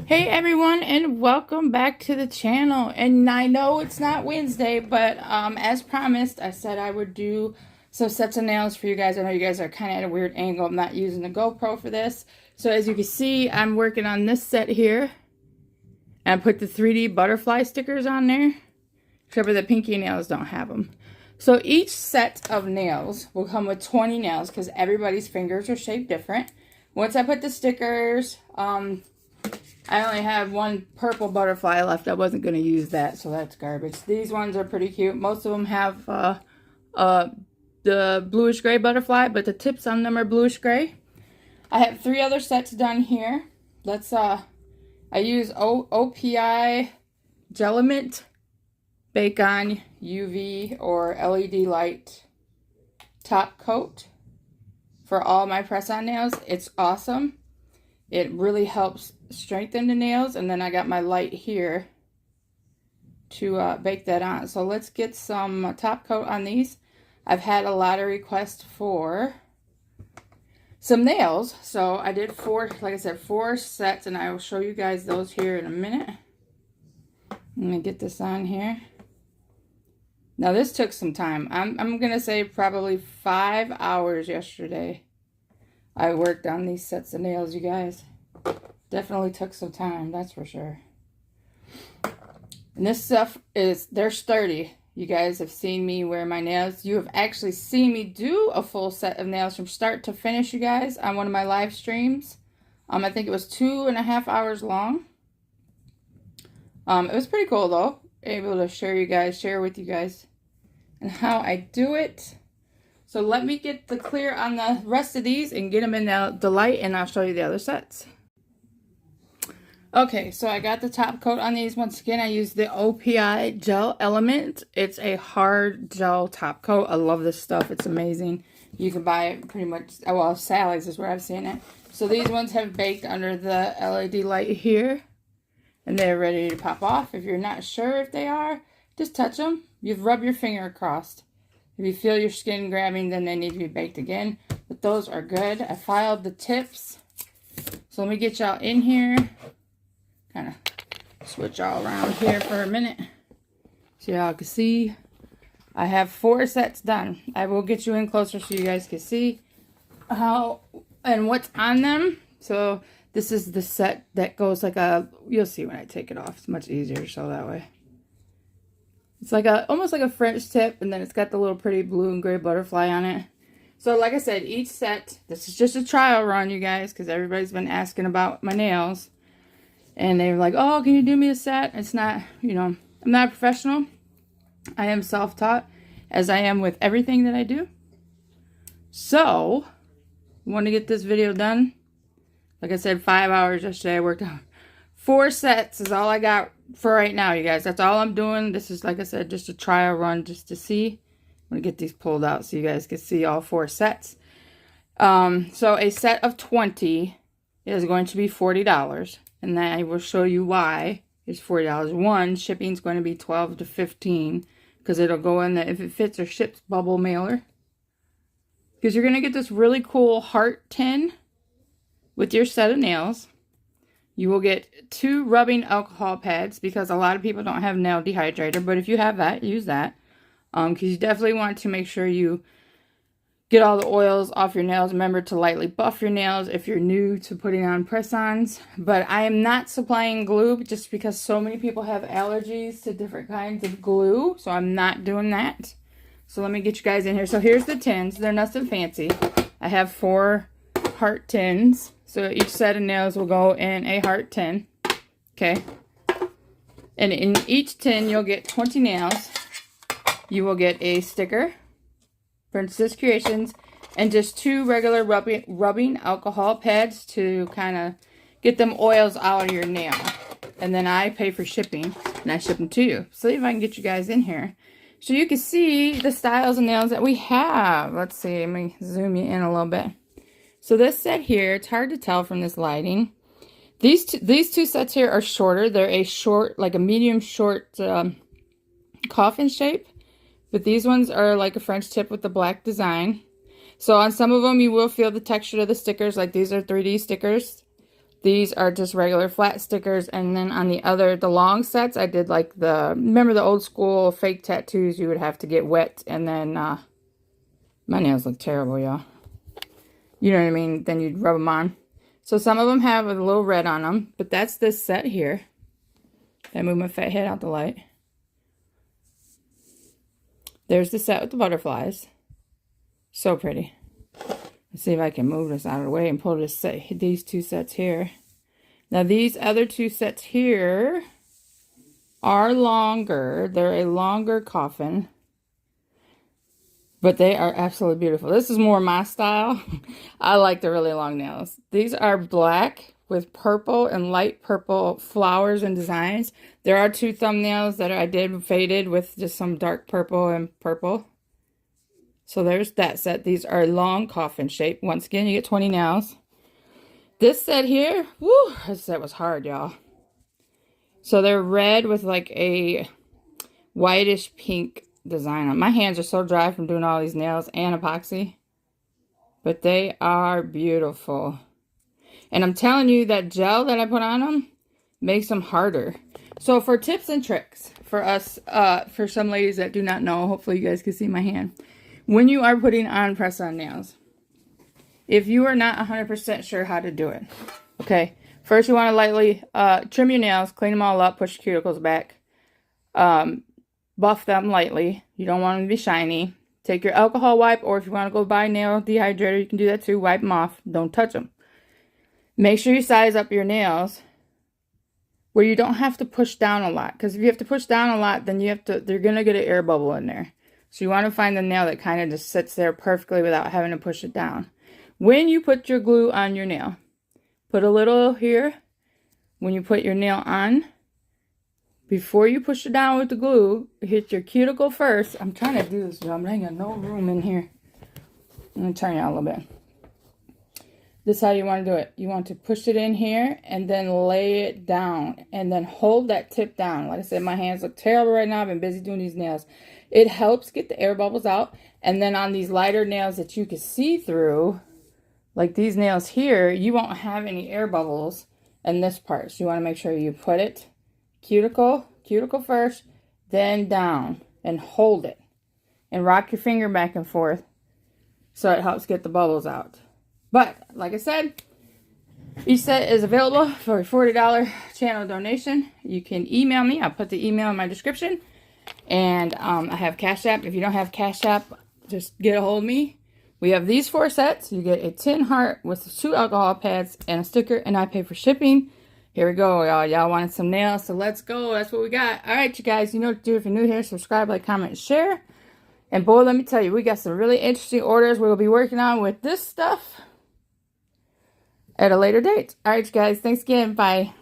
Hey everyone, and welcome back to the channel. And I know it's not Wednesday, but as promised, I said I would do some sets of nails for you guys. I know you guys are kind of at a weird angle. I'm not using the GoPro for this. So as you can see, I'm working on this set here. And I put the 3D butterfly stickers on there. Except for the pinky nails don't have them. So each set of nails will come with 20 nails because everybody's fingers are shaped different. Once I put the stickers, I only have one purple butterfly left. I wasn't going to use that, so that's garbage. These ones are pretty cute. Most of them have the bluish gray butterfly, but the tips on them are bluish gray. I have 3 other sets done here. I use OPI Gelament Bake On UV or LED light top coat for all my press-on nails. It's awesome. It really helps strengthen the nails, and then I got my light here to bake that on. So let's get some top coat on these. I've had a lot of requests for some nails, so I did 4, like I said, 4 sets, and I will show you guys those here in a minute. I'm gonna get this on here. Now this took some time. I'm gonna say probably 5 hours yesterday. I worked on these sets of nails, you guys. Definitely took some time, that's for sure. And this stuff they're sturdy. You guys have seen me wear my nails. You have actually seen me do a full set of nails from start to finish, you guys, on one of my live streams. I think it was 2.5 hours long. It was pretty cool though. Able to share with you guys and how I do it. So let me get the clear on the rest of these and get them in the light, and I'll show you the other sets. Okay, so I got the top coat on these. Once again, I use the OPI Gel Element. It's a hard gel top coat. I love this stuff. It's amazing. You can buy it pretty much, well, Sally's is where I've seen it. So these ones have baked under the LED light here, and they're ready to pop off. If you're not sure if they are, just touch them. You rub your finger across. If you feel your skin grabbing, then they need to be baked again. But those are good. I filed the tips. So let me get y'all in here. Kind of switch all around here for a minute. So y'all can see. I have 4 sets done. I will get you in closer so you guys can see how and what's on them. So this is the set that goes like a, you'll see when I take it off. It's much easier to show that way. It's like almost like a French tip, and then it's got the little pretty blue and gray butterfly on it. So like I said, each set, this is just a trial run, you guys, because everybody's been asking about my nails. And they were like, oh, can you do me a set? It's not, you know, I'm not a professional. I am self-taught, as I am with everything that I do. So, I want to get this video done. Like I said, 5 hours yesterday. I worked on 4 sets is all I got for right now, you guys. That's all I'm doing. This is, like I said, just a trial run just to see. I'm going to get these pulled out so you guys can see all 4 sets. So a set of 20 is going to be $40. And then I will show you why it's $40. One, shipping is going to be $12 to $15 because it'll go in the, if it fits or ships, bubble mailer. Because you're going to get this really cool heart tin with your set of nails. You will get 2 rubbing alcohol pads because a lot of people don't have nail dehydrator. But if you have that, use that. Because you definitely want to make sure you get all the oils off your nails. Remember to lightly buff your nails if you're new to putting on press-ons. But I am not supplying glue just because so many people have allergies to different kinds of glue. So I'm not doing that. So let me get you guys in here. So here's the tins. They're nothing fancy. I have 4 heart tins. So each set of nails will go in a heart tin. Okay. And in each tin, you'll get 20 nails. You will get a sticker, Princess Creations, and just 2 regular rubbing alcohol pads to kind of get them oils out of your nail. And then I pay for shipping, and I ship them to you. So if I can get you guys in here so you can see the styles of nails that we have. Let's see, let me zoom you in a little bit. So this set here, it's hard to tell from this lighting. These two sets here are shorter. They're a short, like a medium short coffin shape. But these ones are like a French tip with the black design. So on some of them, you will feel the texture of the stickers. Like these are 3D stickers. These are just regular flat stickers. And then on the long sets, I did like remember the old school fake tattoos you would have to get wet. And then, my nails look terrible, y'all. You know what I mean? Then you'd rub them on. So some of them have a little red on them. But that's this set here. I move my fat head out the light. There's the set with the butterflies. So pretty. Let's see if I can move this out of the way and pull these two sets here. Now these other two sets here are longer. They're a longer coffin. But they are absolutely beautiful. This is more my style. I like the really long nails. These are black with purple and light purple flowers and designs. There are two thumbnails that I did faded with just some dark purple and purple. So there's that set. These are long coffin shape. Once again, you get 20 nails. This set here, woo, this set was hard, y'all. So they're red with like a whitish pink design on. My hands are so dry from doing all these nails and epoxy. But they are beautiful. And I'm telling you, that gel that I put on them makes them harder. So for tips and tricks for us, for some ladies that do not know, hopefully you guys can see my hand. When you are putting on press-on nails, if you are not 100% sure how to do it, okay, first you want to lightly trim your nails, clean them all up, push your cuticles back, buff them lightly. You don't want them to be shiny. Take your alcohol wipe, or if you want to go buy nail dehydrator, you can do that too. Wipe them off. Don't touch them. Make sure you size up your nails where you don't have to push down a lot. Because if you have to push down a lot, then they're going to get an air bubble in there. So you want to find the nail that kind of just sits there perfectly without having to push it down. When you put your glue on your nail, put a little here. When you put your nail on, before you push it down with the glue, hit your cuticle first. I'm trying to do this, y'all. I ain't got no room in here. I'm going to turn it out a little bit. This is how you want to do it. You want to push it in here and then lay it down. And then hold that tip down. Like I said, my hands look terrible right now. I've been busy doing these nails. It helps get the air bubbles out. And then on these lighter nails that you can see through, like these nails here, you won't have any air bubbles in this part. So you want to make sure you put it cuticle first, then down, and hold it. And rock your finger back and forth so it helps get the bubbles out. But, like I said, each set is available for a $40 channel donation. You can email me. I'll put the email in my description. And I have Cash App. If you don't have Cash App, just get a hold of me. We have these 4 sets. You get a tin heart with 2 alcohol pads and a sticker, and I pay for shipping. Here we go, y'all. Y'all wanted some nails, so let's go. That's what we got. All right, you guys. You know what to do if you're new here. Subscribe, like, comment, share. And boy, let me tell you, we got some really interesting orders we'll be working on with this stuff at a later date. All right, you guys. Thanks again. Bye.